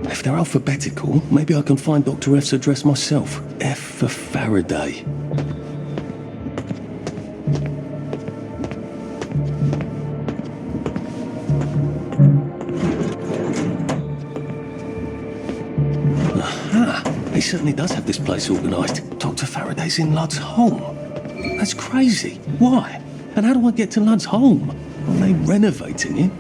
If they're alphabetical, maybe I can find Dr. F's address myself. F for Faraday. He certainly does have this place organised. Dr. Faraday's in Lud's home. That's crazy. Why? And how do I get to Lud's home? Are they renovating it?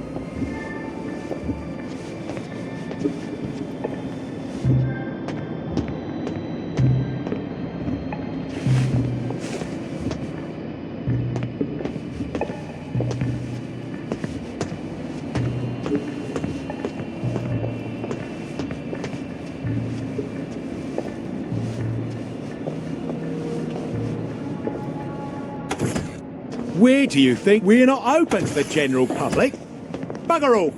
Where do you think we're not open to the general public? Bugger all!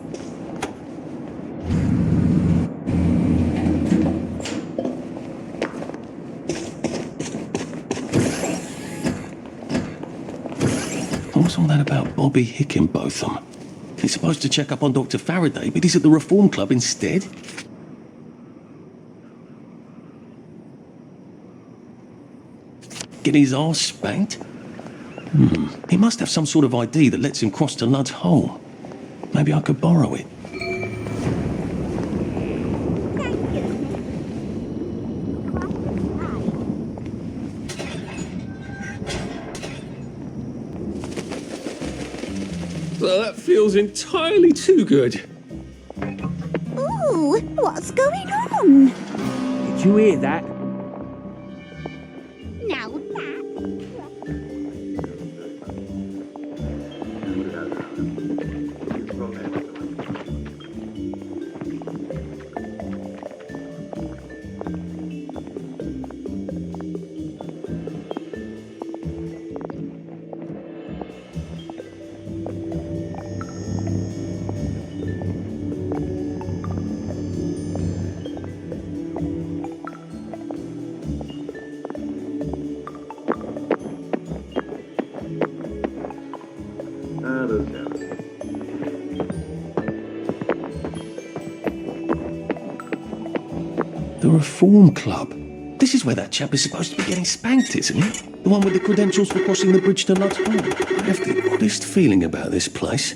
What's all that about Bobby Hickenbotham? He's supposed to check up on Dr. Faraday, but he's at the Reform Club instead. Getting his arse spanked? He must have some sort of ID that lets him cross to Lud's home. Maybe I could borrow it. Well, that feels entirely too good. Ooh, what's going on? Did you hear that? Now that... The Reform Club. This is where that chap is supposed to be getting spanked, isn't it? The one with the credentials for crossing the bridge to Lud's home. I have the oddest feeling about this place.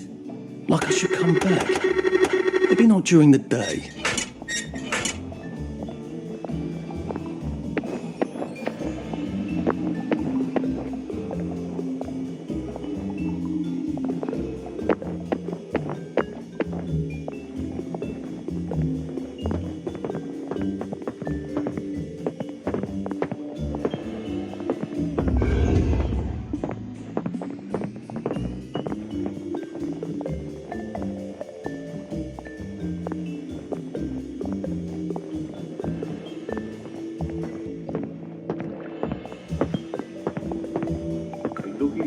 Like I should come back. Maybe not during the day.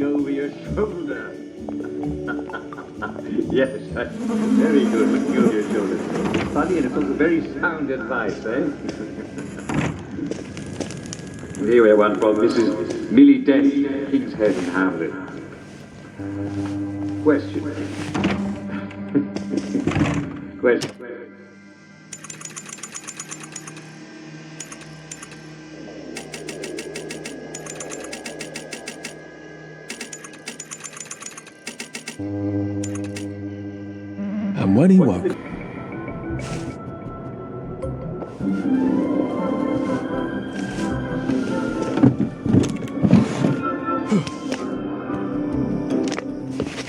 Over your shoulder. Yes, very good, looking over your shoulder. Funny, and it was very sound advice, eh? Here we have one from Mrs. Millie Dent, King's Head in Hamlet. Question. Question. And when he woke...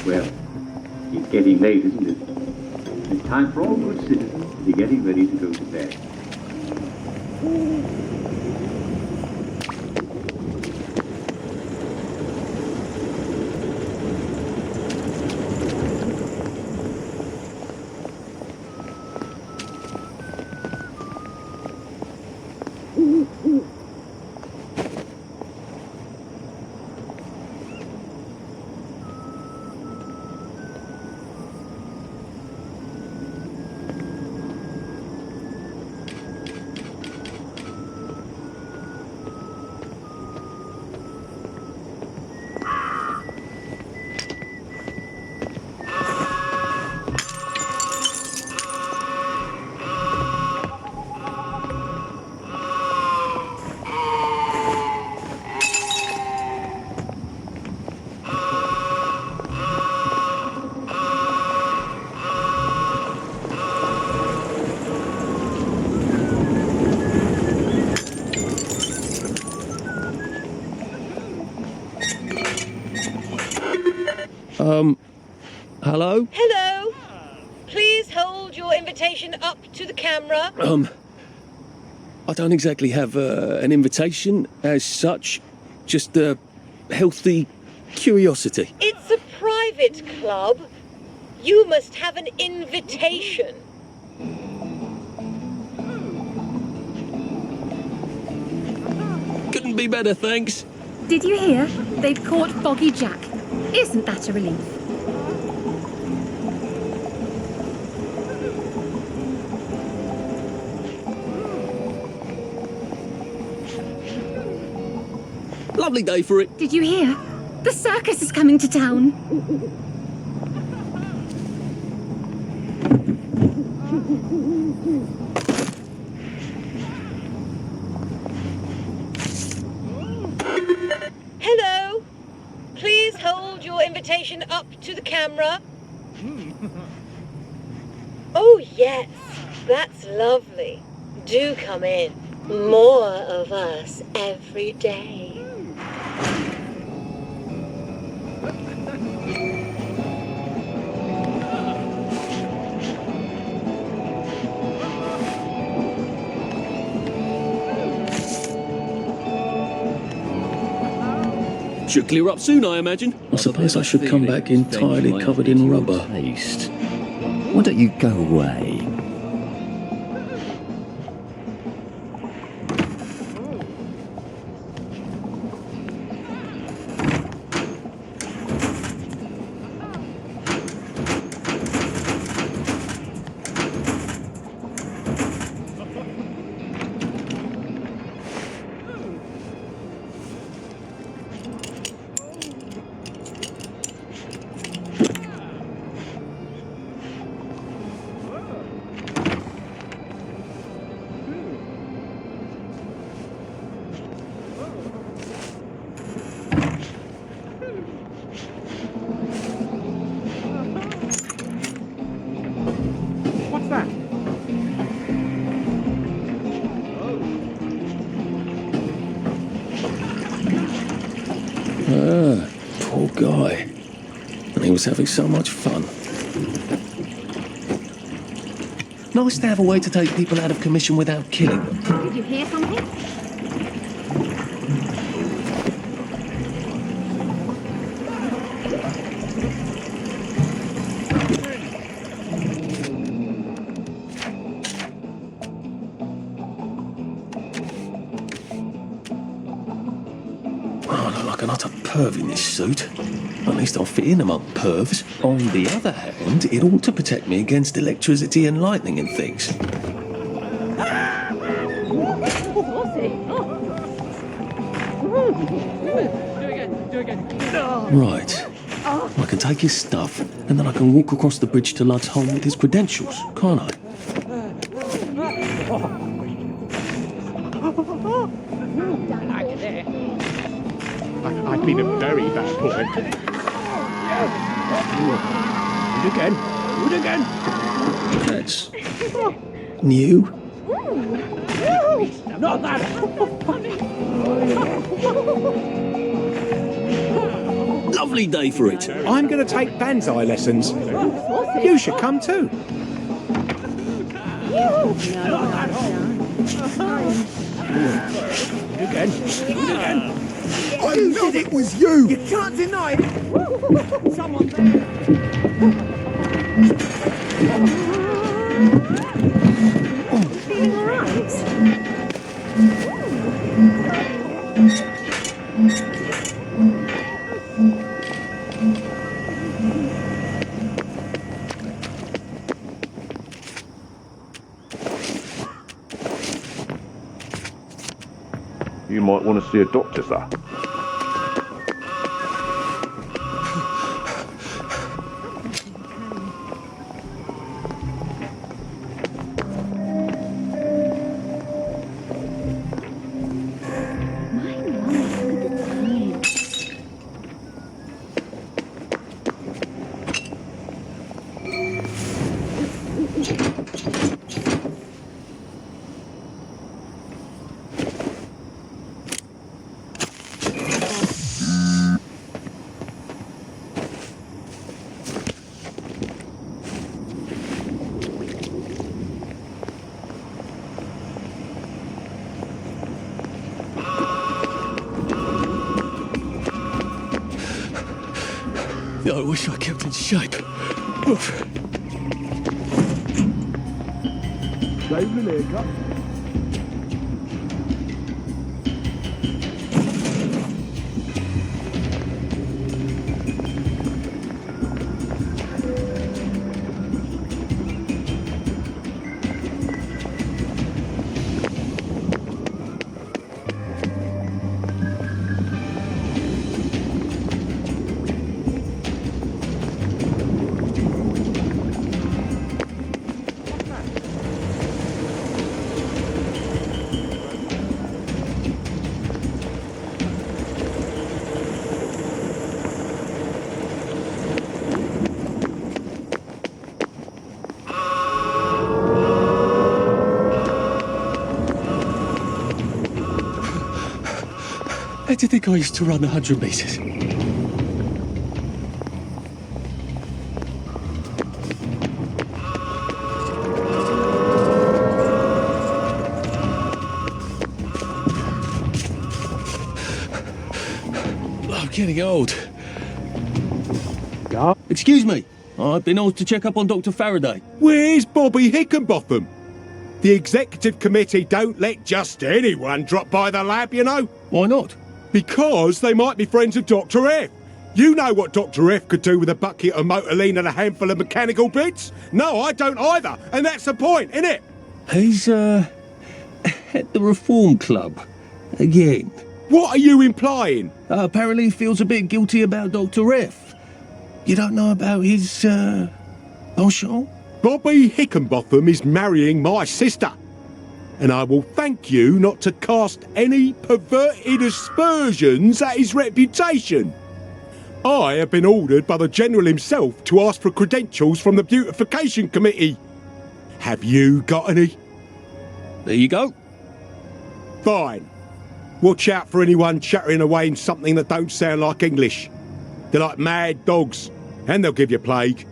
Well, it's getting late, isn't it? It's time for all good citizens to be getting ready to go to bed. Hello? Hello. Please hold your invitation up to the camera. I don't exactly have an invitation as such, just a healthy curiosity. It's a private club. You must have an invitation. Couldn't be better, thanks. Did you hear? They've caught Foggy Jack. Isn't that a relief? Lovely day for it. Did you hear? The circus is coming to town. Hello. Please hold your invitation up to the camera. Oh, yes. That's lovely. Do come in. More of us every day. Should clear up soon, I imagine. I suppose I should come back entirely covered in rubber. Taste. Why don't you go away? What's that? Poor guy. And he was having so much fun. Nice to have a way to take people out of commission without killing them. Did you hear something? Oh, I look like an utter perv in this suit. At least I'll fit in among pervs. On the other hand, it ought to protect me against electricity and lightning and things. Right. I can take his stuff, and then I can walk across the bridge to Lud's home with his credentials, can't I? I've been a very bad boy. Do it again. Do it again. That's new. Not that. Lovely day for it. I'm going to take banzai lessons. You should come too. Do it again. Do it again. I said it was you. You can't deny it. Someone there. Feeling all right? You might want to see a doctor, sir. I wish I kept in shape. Oof. Save the haircut. How do you think I used to run 100 metres? I'm getting old. Yeah? Excuse me. I've been asked to check up on Dr. Faraday. Where's Bobby Hickenbotham? The executive committee don't let just anyone drop by the lab, you know. Why not? Because they might be friends of Dr. F. You know what Dr. F could do with a bucket of motorline and a handful of mechanical bits? No, I don't either. And that's the point, innit? He's, at the Reform Club. Again. What are you implying? Apparently he feels a bit guilty about Dr. F. You don't know about his, penchant? Bobby Hickenbotham is marrying my sister. And I will thank you not to cast any perverted aspersions at his reputation. I have been ordered by the General himself to ask for credentials from the Beautification Committee. Have you got any? There you go. Fine. Watch out for anyone chattering away in something that don't sound like English. They're like mad dogs, and they'll give you plague.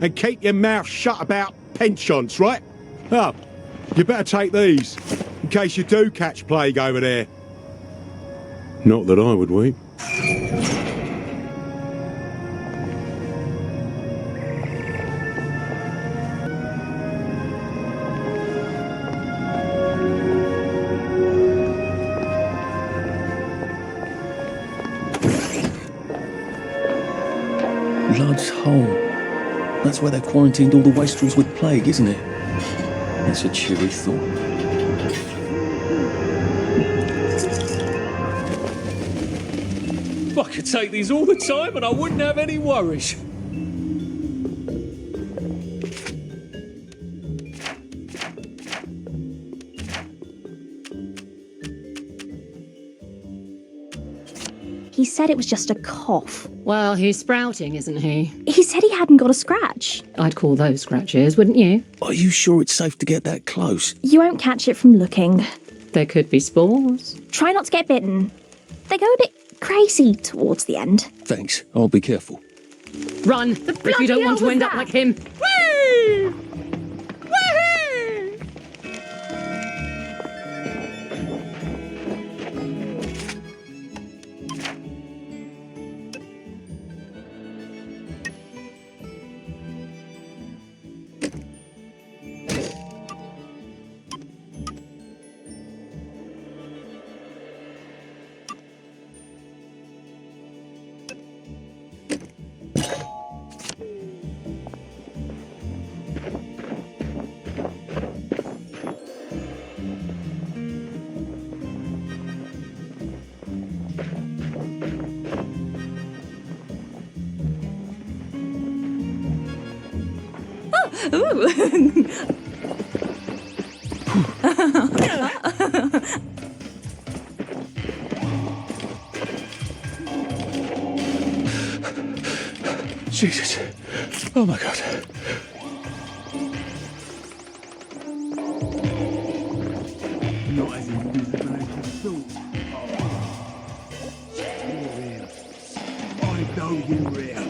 And keep your mouth shut about penchants, right? Oh, you better take these, in case you do catch plague over there. Not that I would weep. Blood's Hole. That's where they quarantined all the wastrels with plague, isn't it? That's a cheery thought. I could take these all the time and I wouldn't have any worries. He said it was just a cough. Well, he's sprouting, isn't he? He said he hadn't got a scratch. I'd call those scratches, wouldn't you? Are you sure it's safe to get that close? You won't catch it from looking. There could be spores. Try not to get bitten. They go a bit crazy towards the end. Thanks, I'll be careful. Run, if you don't want to end up like him. Woo! Woohoo! Jesus. Oh my God. Not as invisible as you thought. You're real. I know you're real.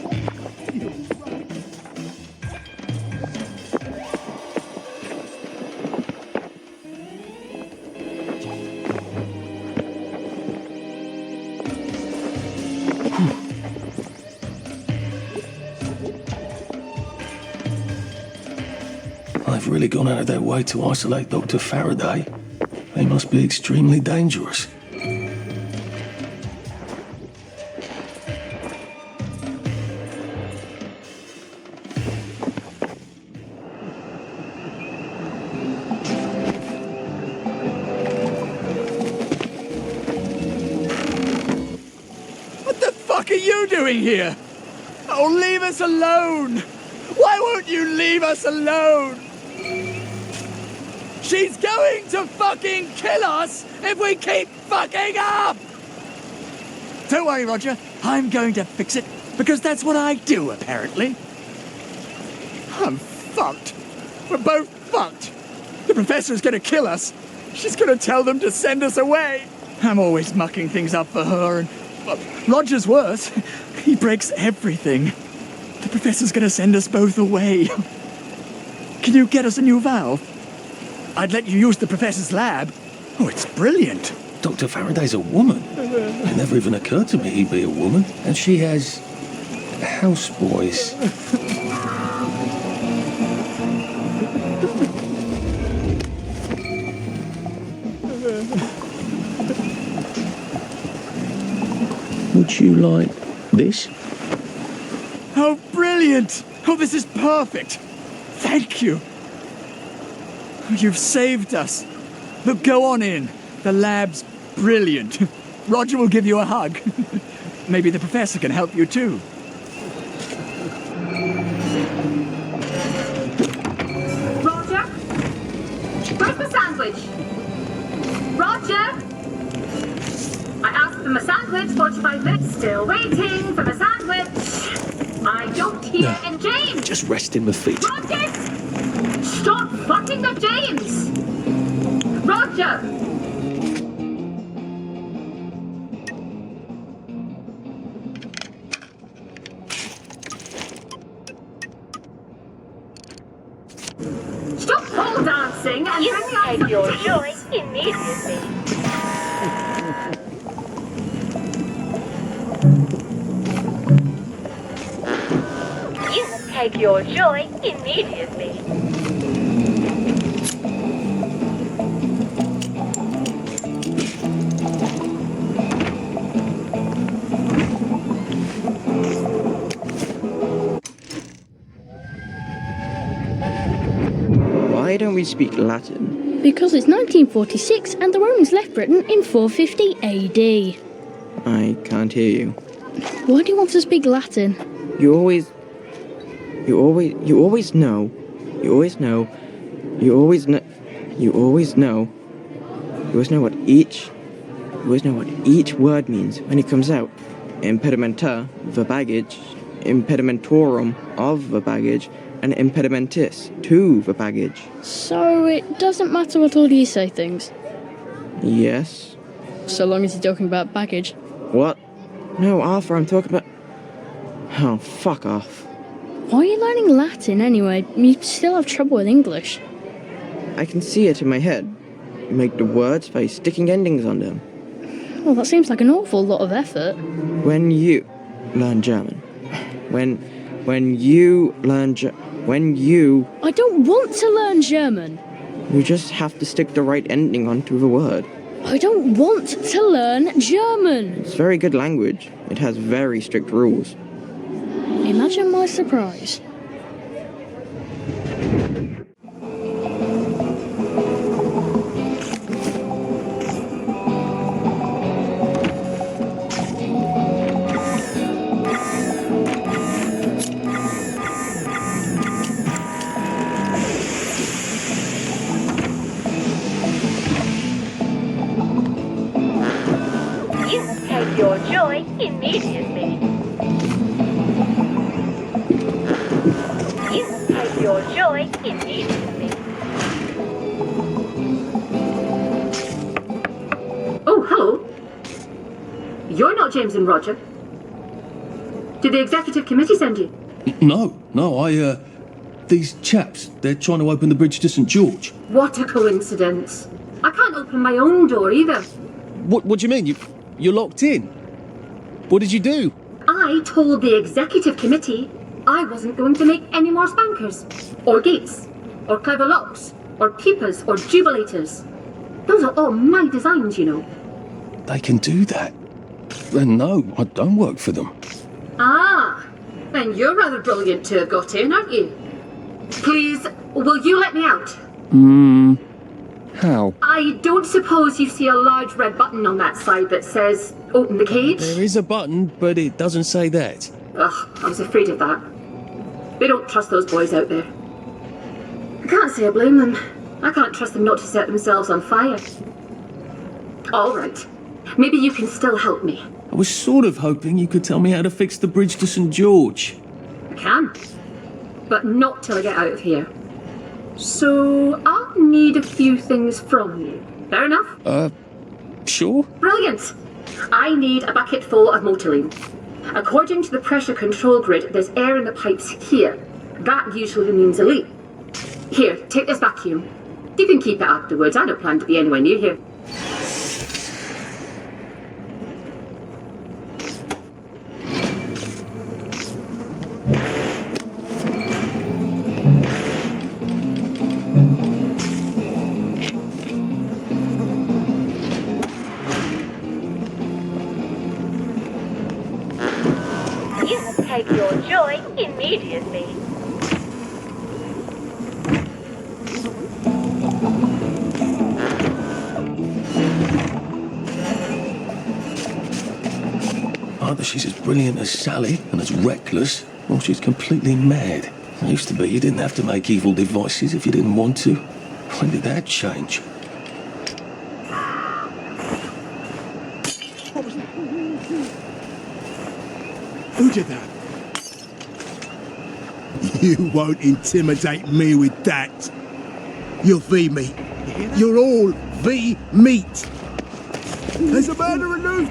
They've really gone out of their way to isolate Dr. Faraday. They must be extremely dangerous. What the fuck are you doing here? Oh, leave us alone! Why won't you leave us alone? She's going to fucking kill us if we keep fucking up! Don't worry, Roger. I'm going to fix it, because that's what I do, apparently. I'm fucked. We're both fucked. The professor's gonna kill us. She's gonna tell them to send us away. I'm always mucking things up for her, and well, Roger's worse. He breaks everything. The professor's gonna send us both away. Can you get us a new valve? I'd let you use the professor's lab. Oh, it's brilliant. Dr. Faraday's a woman. It never even occurred to me he'd be a woman. And she has houseboys. Would you like this? Oh, brilliant! Oh, this is perfect! Thank you! You've saved us. Look, go on in. The lab's brilliant. Roger will give you a hug. Maybe the professor can help you too. Roger? Where's my sandwich? Roger? I asked for my sandwich 45 minutes, still waiting for my sandwich. I don't hear in James. Just rest in my feet. Roger! Stop fucking up James! Roger! Stop pole dancing and You bring out take your some joy immediately. You must take your joy immediately. Why don't we speak Latin? Because it's 1946 and the Romans left Britain in 450 AD. I can't hear you. Why do you want to speak Latin? You always know what each word means when it comes out. Impedimenta, the baggage, impedimentorum of the baggage, and impedimentis, to the baggage. So it doesn't matter what order you say things? Yes. So long as you're talking about baggage. What? No, Arthur, I'm talking about... Oh, fuck off. Why are you learning Latin anyway? You still have trouble with English. I can see it in my head. Make the words by sticking endings on them. Well, that seems like an awful lot of effort. When you learn German. When you learn I don't want to learn German. You just have to stick the right ending onto the word. I don't want to learn German. It's very good language. It has very strict rules. Imagine my surprise. You must take your joy immediately. You must take your joy immediately. Oh, hello. You're not James and Roger. Did the executive committee send you? No, these chaps, they're trying to open the bridge to St. George. What a coincidence. I can't open my own door either. What do you mean? You're locked in? What did you do? I told the executive committee I wasn't going to make any more spankers or gates. or clever locks, or peepers, or jubilators. Those are all my designs, you know. They can do that. And no, I don't work for them. Ah, and you're rather brilliant to have got in, aren't you? Please, will you let me out? How? I don't suppose you see a large red button on that side that says, open the cage? There is a button, but it doesn't say that. Ugh, I was afraid of that. They don't trust those boys out there. I can't say I blame them. I can't trust them not to set themselves on fire. All right. Maybe you can still help me. I was sort of hoping you could tell me how to fix the bridge to St. George. I can. But not till I get out of here. So, I'll need a few things from you. Fair enough? Sure. Brilliant! I need a bucket full of motoline. According to the pressure control grid, there's air in the pipes here. That usually means a leak. Here, take this vacuum. You can keep it afterwards. I don't plan to be anywhere near here. You will take your joy immediately. Either she's as brilliant as Sally and as reckless, or she's completely mad. It used to be you didn't have to make evil devices if you didn't want to. When did that change? Who did that? You won't intimidate me with that. You're V-meat. You're all V-meat. There's a murderer loose.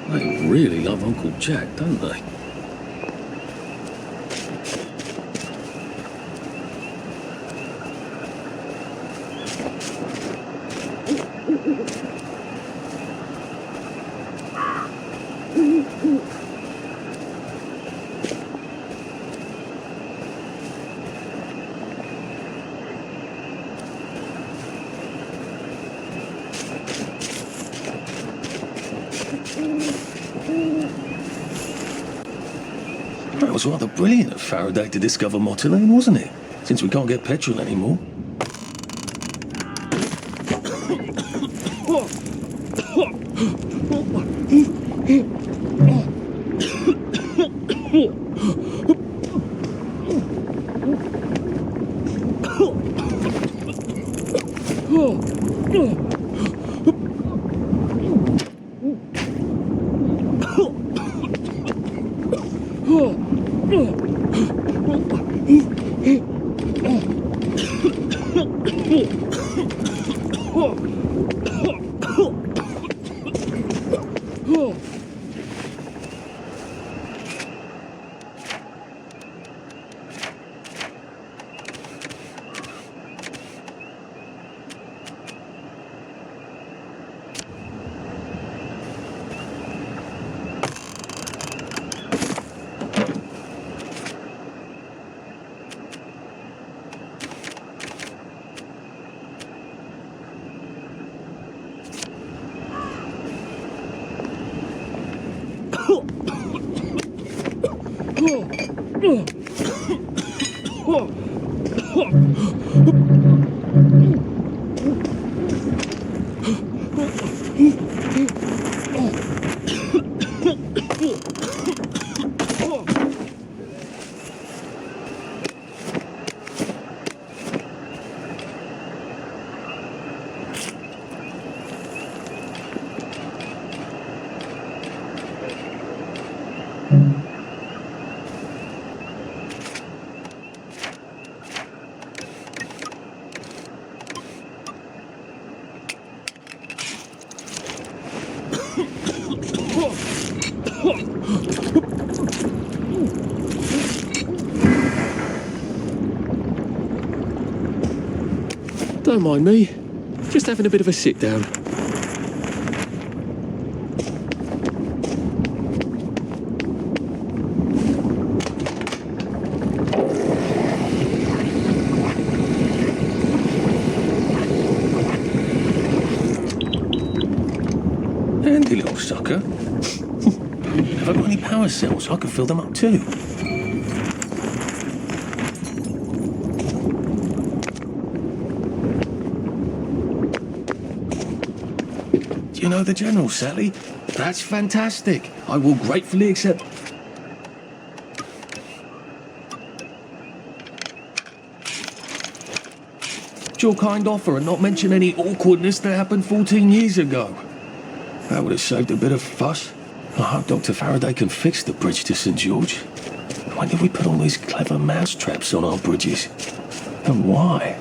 They really love Uncle Jack, don't they? That was rather brilliant of Faraday to discover Mottolene, wasn't it? Since we can't get petrol anymore. Don't mind me. Just having a bit of a sit down. Handy little sucker. Have I got any power cells? I could fill them up too. Do you know the General, Sally? That's fantastic. I will gratefully accept. Your kind offer and not mention any awkwardness that happened 14 years ago. That would have saved a bit of fuss. I hope Dr. Faraday can fix the bridge to St. George. When did we put all these clever mouse traps on our bridges? And why?